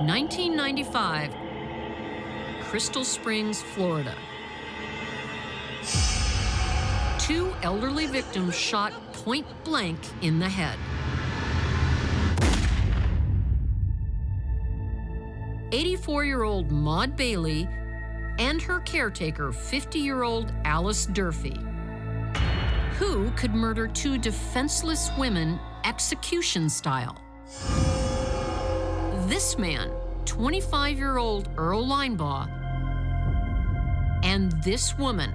1995, Crystal Springs, Florida. 2 elderly victims shot point blank in the head. 84-year-old Maud Bailey and her caretaker, 50-year-old Alice Durfee. Who could murder 2 defenseless women execution style? This man, 25-year-old Earl Linebaugh, and this woman,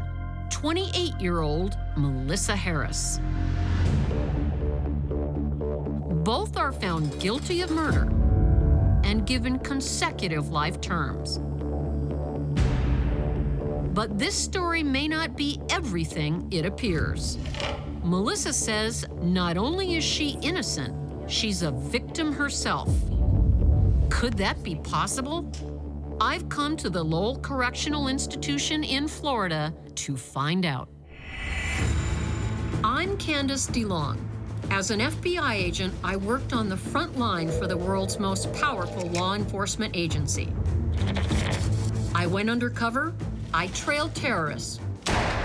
28-year-old Melissa Harris. Both are found guilty of murder and given consecutive life terms. But this story may not be everything it appears. Melissa says not only is she innocent, she's a victim herself. Could that be possible? I've come to the Lowell Correctional Institution in Florida to find out. I'm Candice DeLong. As an FBI agent, I worked on the front line for the world's most powerful law enforcement agency. I went undercover, I trailed terrorists,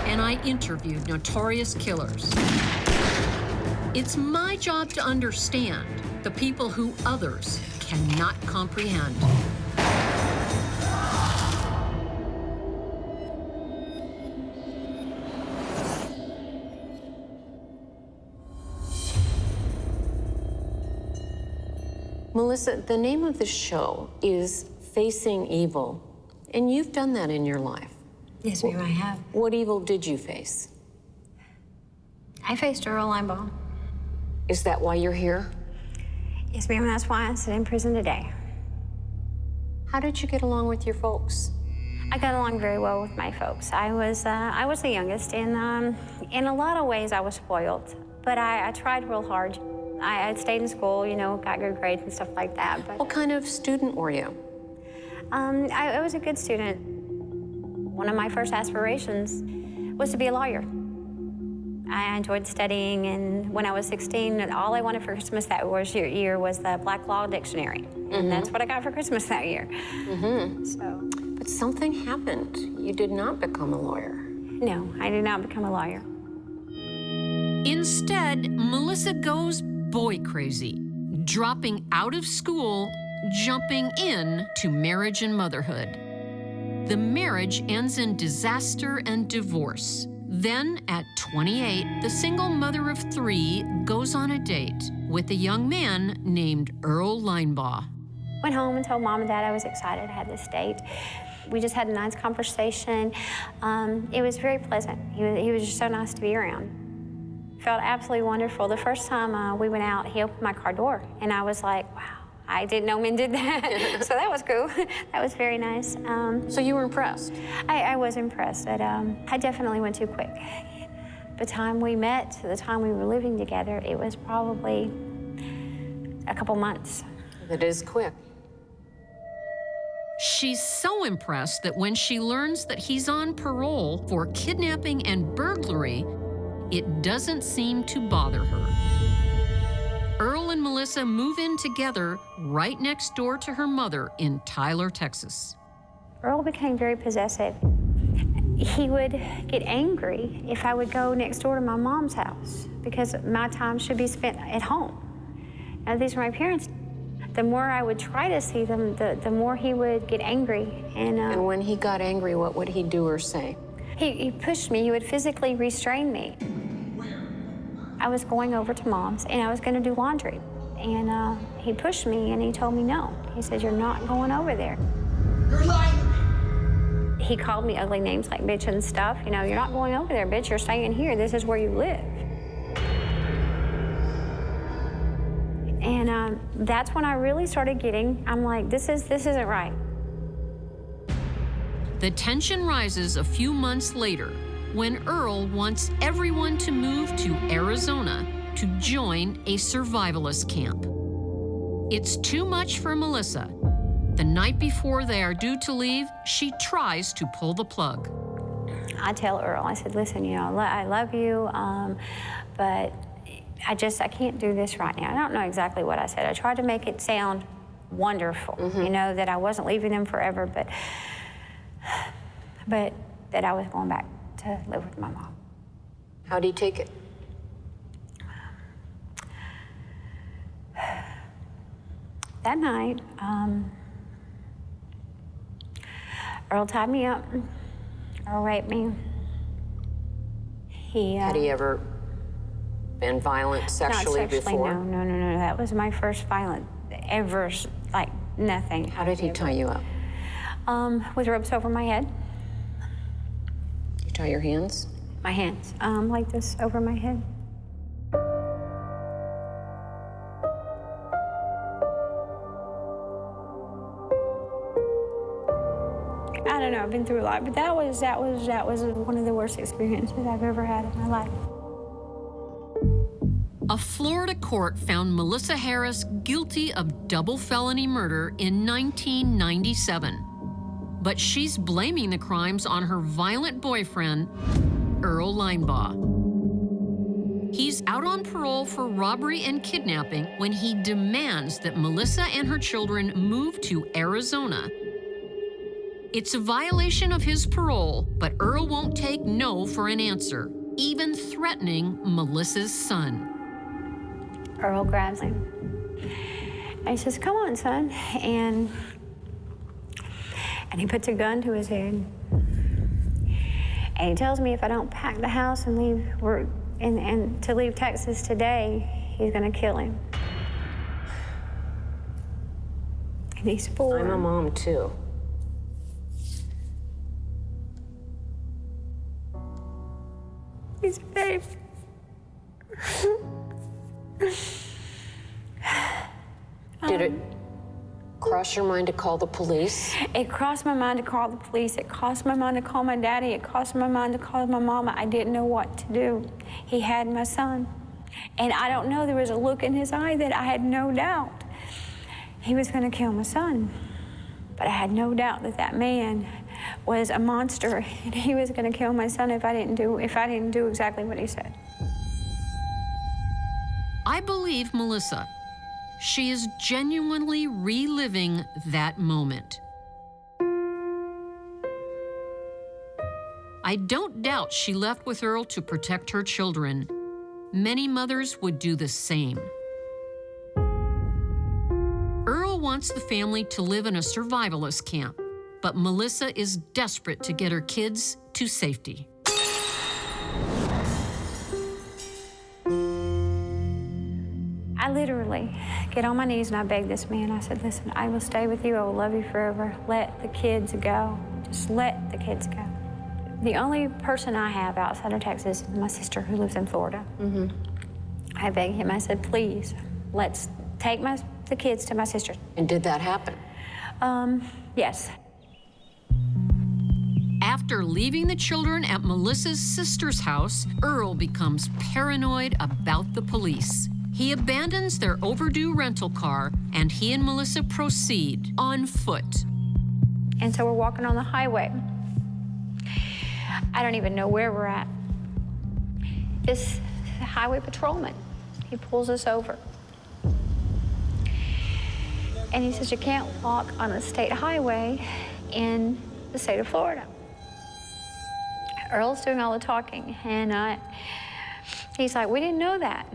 and I interviewed notorious killers. It's my job to understand the people who others cannot comprehend. Melissa, the name of the show is Facing Evil, and you've done that in your life. Yes, ma'am, I have. What evil did you face? I faced Earl Linebaugh. Is that why you're here? Yes, ma'am, that's why I sit in prison today. How did you get along with your folks? I got along very well with my folks. I was the youngest, and in a lot of ways I was spoiled, but I tried real hard. I stayed in school, you know, got good grades and stuff like that. But what kind of student were you? I was a good student. One of my first aspirations was to be a lawyer. I enjoyed studying, and when I was 16, all I wanted for Christmas that year was the Black Law Dictionary. And that's what I got for Christmas that year. So. But something happened. You did not become a lawyer. No, I did not become a lawyer. Instead, Melissa goes boy crazy, dropping out of school, jumping in to marriage and motherhood. The marriage ends in disaster and divorce. Then, at 28, the single mother of 3 goes on a date with a young man named Earl Linebaugh. Went home and told Mom and Dad I was excited to have this date. We just had a nice conversation. It was very pleasant. He was just so nice to be around. Felt absolutely wonderful. The first time we went out, he opened my car door, and I was like, wow, I didn't know men did that. So that was cool. That was very nice. So you were impressed? I was impressed, but I definitely went too quick. The time we met to the time we were living together, it was probably a couple months. That is quick. She's so impressed that when she learns that he's on parole for kidnapping and burglary, it doesn't seem to bother her. Earl and Melissa move in together right next door to her mother in Tyler, Texas. Earl became very possessive. He would get angry if I would go next door to my mom's house because my time should be spent at home. Now, these were my parents. The more I would try to see them, the more he would get angry. And when he got angry, what would he do or say? He pushed me. He would physically restrain me. I was going over to Mom's, and I was going to do laundry. And he pushed me, and he told me no. He said, "You're not going over there." You're lying to me. He called me ugly names like bitch and stuff. You know, "You're not going over there, bitch. You're staying here. This is where you live." And that's when I really started I'm like, this isn't right. The tension rises a few months later when Earl wants everyone to move to Arizona to join a survivalist camp. It's too much for Melissa. The night before they are due to leave, she tries to pull the plug. I tell Earl, I said, "Listen, you know, I love you, but I can't do this right now." I don't know exactly what I said. I tried to make it sound wonderful, you know, that I wasn't leaving them forever, but that I was going back to live with my mom. How do you take it? That night, Earl tied me up. Earl raped me. Had he ever been violent sexually, not sexually before? No. That was my first violent ever, like nothing. How did he tie you up? With ropes over my head. You tie your hands? My hands, like this, over my head. I don't know, I've been through a lot, but that was one of the worst experiences I've ever had in my life. A Florida court found Melissa Harris guilty of double felony murder in 1997. But she's blaming the crimes on her violent boyfriend, Earl Linebaugh. He's out on parole for robbery and kidnapping when he demands that Melissa and her children move to Arizona. It's a violation of his parole, but Earl won't take no for an answer, even threatening Melissa's son. Earl grabs him. And he says, "Come on, son." And he puts a gun to his head. And he tells me if I don't pack the house and leave to leave Texas today, he's gonna kill him. And he's 4. I'm a mom, too. He's a baby. Did it cross your mind to call the police? It crossed my mind to call the police. It crossed my mind to call my daddy. It crossed my mind to call my mama. I didn't know what to do. He had my son. And I don't know, there was a look in his eye that I had no doubt he was gonna kill my son. But I had no doubt that that man was a monster and he was gonna kill my son if I didn't do exactly what he said. I believe Melissa. She is genuinely reliving that moment. I don't doubt she left with Earl to protect her children. Many mothers would do the same. Earl wants the family to live in a survivalist camp, but Melissa is desperate to get her kids to safety. I literally get on my knees and I beg this man. I said, "Listen, I will stay with you. I will love you forever. Let the kids go. Just let the kids go." The only person I have outside of Texas is my sister who lives in Florida. I begged him. I said, "Please, let's take the kids to my sister." And did that happen? Yes. After leaving the children at Melissa's sister's house, Earl becomes paranoid about the police. He abandons their overdue rental car, and he and Melissa proceed on foot. And so we're walking on the highway. I don't even know where we're at. This highway patrolman, he pulls us over. And he says, "You can't walk on a state highway in the state of Florida." Earl's doing all the talking, and he's like, "We didn't know that.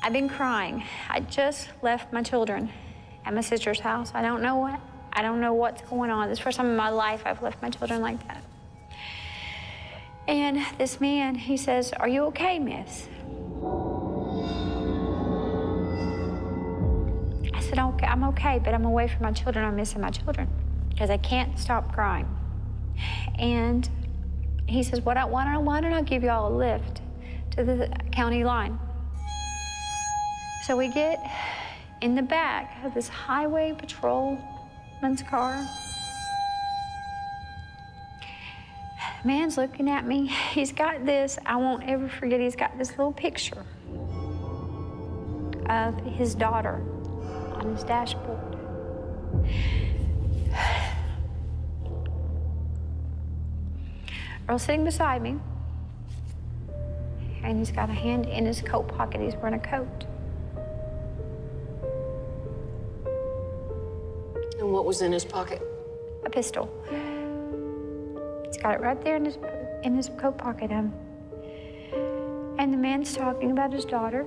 I've been crying. I just left my children at my sister's house. I don't know what's going on. This is the first time in my life I've left my children like that." And this man, he says, "Are you okay, miss?" I said, "Okay, I'm okay, but I'm away from my children. I'm missing my children because I can't stop crying." And he says, why don't I give you all a lift to the county line? So we get in the back of this highway patrolman's car. The man's looking at me. He's got this, I won't ever forget, he's got this little picture of his daughter on his dashboard. Earl's sitting beside me, and he's got a hand in his coat pocket. He's wearing a coat. What was in his pocket? A pistol. He's got it right there in his coat pocket. And the man's talking about his daughter.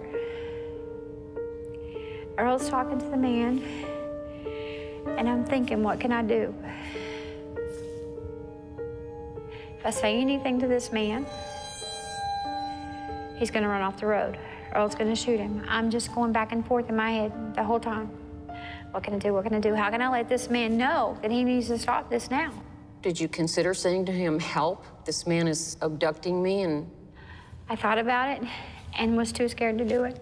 Earl's talking to the man. And I'm thinking, what can I do? If I say anything to this man, he's gonna run off the road. Earl's gonna shoot him. I'm just going back and forth in my head the whole time. What can I do? What can I do? How can I let this man know that he needs to stop this now? Did you consider saying to him, help? This man is abducting me and... I thought about it and was too scared to do it.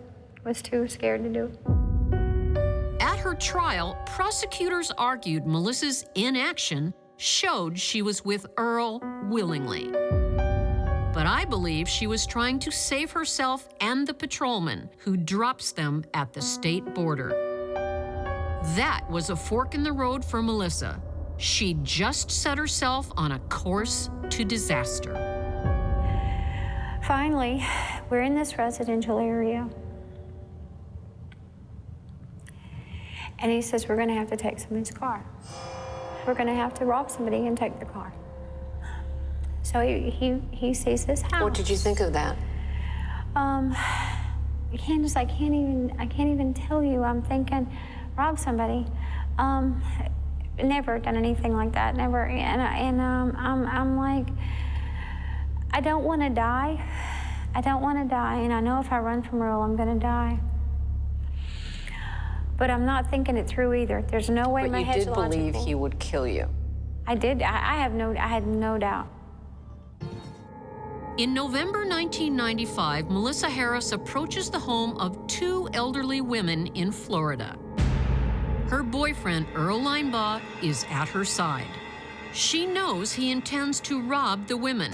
At her trial, prosecutors argued Melissa's inaction showed she was with Earl willingly. But I believe she was trying to save herself and the patrolman who drops them at the state border. That was a fork in the road for Melissa. She'd just set herself on a course to disaster. Finally, we're in this residential area. And he says, we're gonna have to take somebody's car. We're gonna have to rob somebody and take the car. So he sees this house. What did you think of that? Candice, I can't even tell you. I'm thinking, rob somebody. Never done anything like that, never. I'm like, I don't want to die. And I know if I run from Earl, I'm gonna die. But I'm not thinking it through either. There's no way my head's logical. But you did believe he would kill you? I did. I had no doubt. In November 1995, Melissa Harris approaches the home of two elderly women in Florida. Her boyfriend, Earl Linebaugh, is at her side. She knows he intends to rob the women,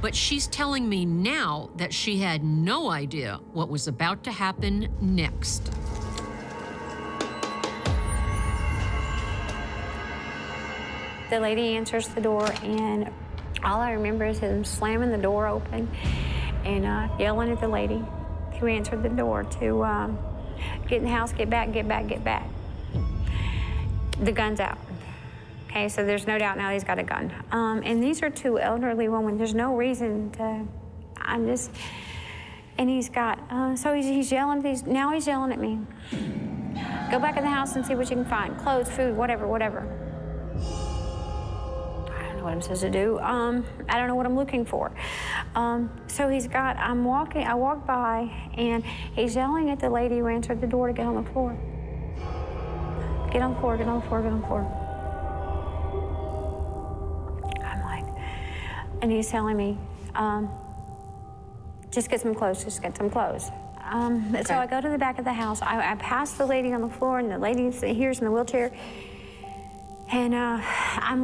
but she's telling me now that she had no idea what was about to happen next. The lady answers the door, and all I remember is him slamming the door open and yelling at the lady who answered the door to get in the house, get back, get back, get back. The gun's out. Okay, so there's no doubt now he's got a gun. And these are two elderly women. There's no reason to, and he's got, so he's yelling, now he's yelling at me. Go back in the house and see what you can find. Clothes, food, whatever. What I'm supposed to do. I don't know what I'm looking for. So I walk by and he's yelling at the lady who answered the door to get on the floor. Get on the floor, get on the floor, get on the floor. I'm like, and he's telling me, just get some clothes, just get some clothes. Okay. So I go to the back of the house. I pass the lady on the floor and the lady here's in the wheelchair. And I'm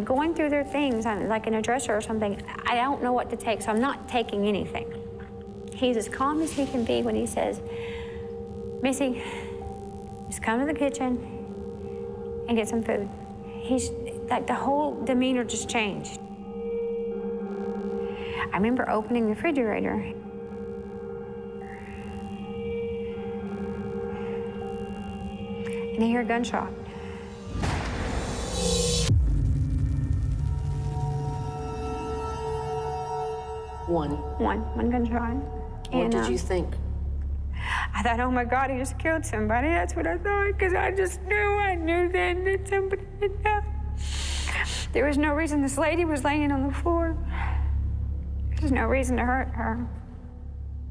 going through their things, like in a dresser or something. I don't know what to take, so I'm not taking anything. He's as calm as he can be when he says, Missy, just come to the kitchen and get some food. He's like, the whole demeanor just changed. I remember opening the refrigerator. And I hear a gunshot. One gunshot. What did you think? I thought, oh my God, he just killed somebody. That's what I thought, because I knew then that somebody had died. There was no reason this lady was laying on the floor. There's no reason to hurt her.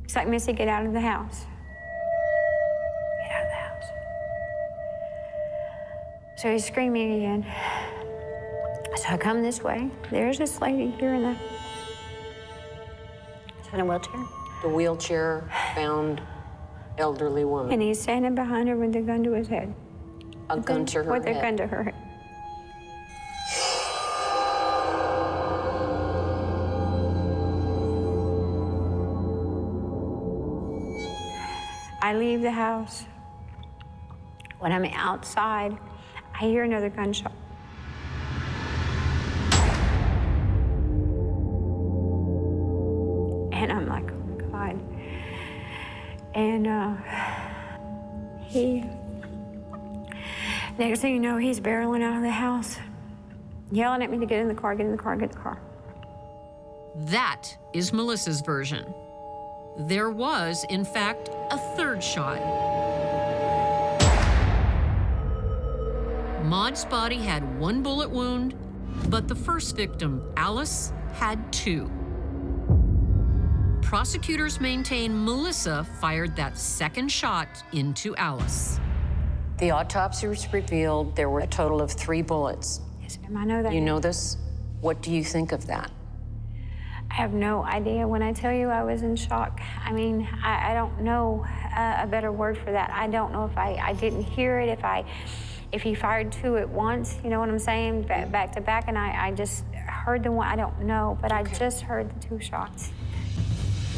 It's like, Missy, get out of the house. Get out of the house. So he's screaming again. So I come this way. There's this lady here in a wheelchair. The wheelchair-bound elderly woman. And he's standing behind her with a gun to his head. A gun to her head? With a gun to her head. I leave the house. When I'm outside, I hear another gunshot. And I'm like, oh my God. And Next thing you know, he's barreling out of the house, yelling at me to get in the car, get in the car, get in the car. That is Melissa's version. There was, in fact, a third shot. Maud's body had one bullet wound, but the first victim, Alice, had two. Prosecutors maintain Melissa fired that second shot into Alice. The autopsy revealed there were a total of 3 bullets. Yes, ma'am, I know that. You know this? What do you think of that? I have no idea. When I tell you I was in shock, I mean, I don't know a better word for that. I don't know if I didn't hear it, if he fired 2 at once, you know what I'm saying, back to back, and I just heard the one, I don't know, but I just heard the 2 shots.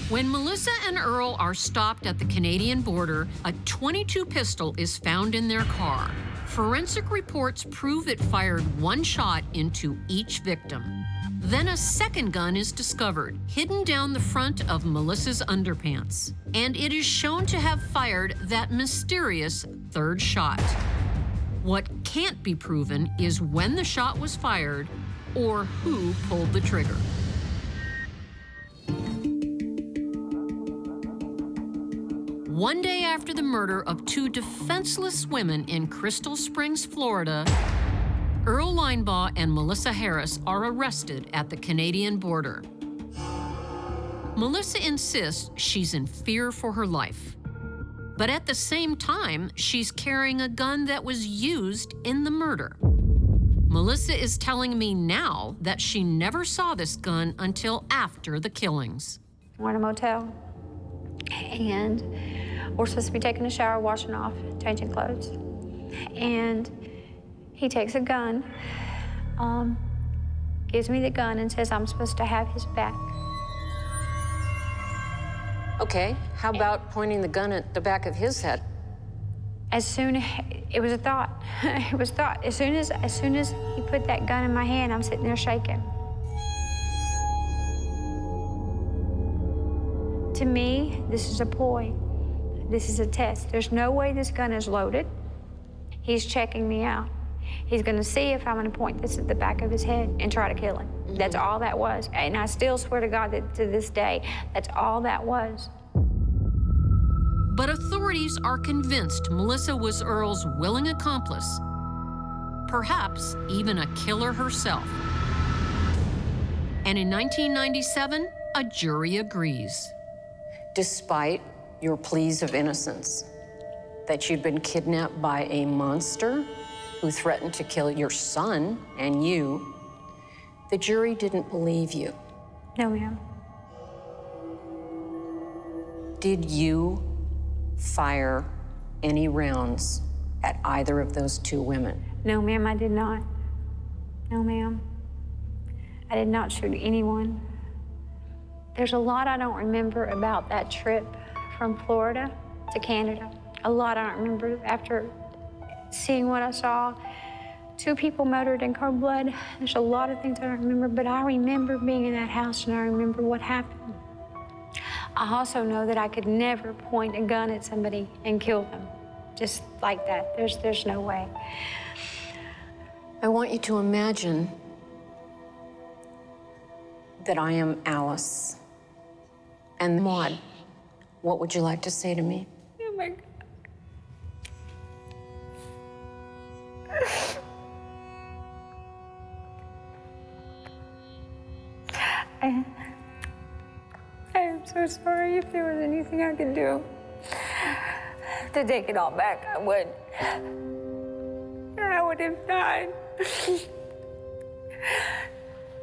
When Melissa and Earl are stopped at the Canadian border, a .22 pistol is found in their car. Forensic reports prove it fired 1 shot into each victim. Then a second gun is discovered, hidden down the front of Melissa's underpants, and it is shown to have fired that mysterious third shot. What can't be proven is when the shot was fired or who pulled the trigger. One day after the murder of 2 defenseless women in Crystal Springs, Florida, Earl Linebaugh and Melissa Harris are arrested at the Canadian border. Melissa insists she's in fear for her life. But at the same time, she's carrying a gun that was used in the murder. Melissa is telling me now that she never saw this gun until after the killings. We're in a motel, and we're supposed to be taking a shower, washing off, changing clothes. And he takes a gun, gives me the gun and says I'm supposed to have his back. Okay, how about pointing the gun at the back of his head? It was a thought. It was a thought. As soon as he put that gun in my hand, I'm sitting there shaking. To me, this is a ploy. This is a test. There's no way this gun is loaded. He's checking me out. He's gonna see if I'm gonna point this at the back of his head and try to kill him. That's all that was. And I still swear to God that to this day, that's all that was. But authorities are convinced Melissa was Earl's willing accomplice, perhaps even a killer herself. And in 1997, a jury agrees. Despite your pleas of innocence, that you'd been kidnapped by a monster who threatened to kill your son and you, the jury didn't believe you. No, ma'am. Did you fire any rounds at either of those 2 women? No, ma'am, I did not. No, ma'am. I did not shoot anyone. There's a lot I don't remember about that trip from Florida to Canada. A lot I don't remember after seeing what I saw. 2 people murdered in cold blood. There's a lot of things I don't remember, but I remember being in that house and I remember what happened. I also know that I could never point a gun at somebody and kill them, just like that. There's no way. I want you to imagine that I am Alice. And Maud, what would you like to say to me? Oh my God. I am so sorry. If there was anything I could do to take it all back, I would. I would have died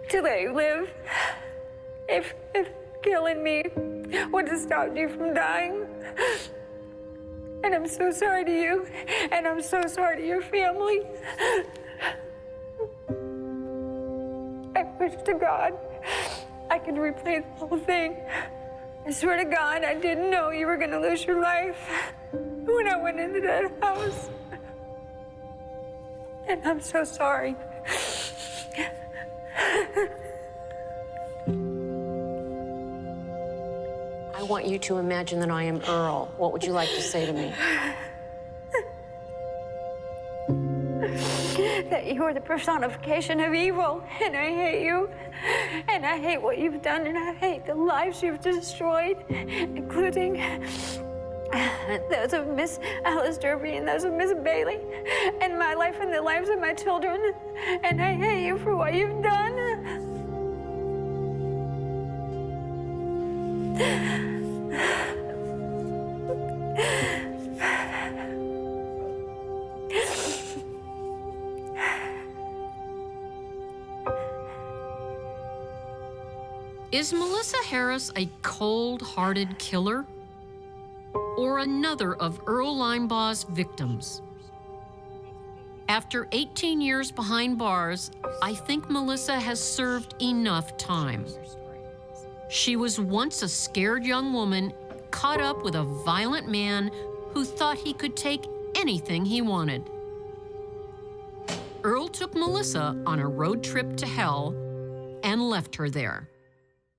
to let you live. If killing me would have stopped you from dying. And I'm so sorry to you, and I'm so sorry to your family. I wish to God I could replay the whole thing. I swear to God, I didn't know you were gonna lose your life when I went into that house. And I'm so sorry. I want you to imagine that I am Earl. What would you like to say to me? you're the personification of evil, and I hate you. And I hate what you've done, and I hate the lives you've destroyed, including those of Miss Alice Derby and those of Miss Bailey, and my life and the lives of my children. And I hate you for what you've done. Is Melissa Harris a cold-hearted killer? Or another of Earl Linebaugh's victims? After 18 years behind bars, I think Melissa has served enough time. She was once a scared young woman caught up with a violent man who thought he could take anything he wanted. Earl took Melissa on a road trip to hell and left her there.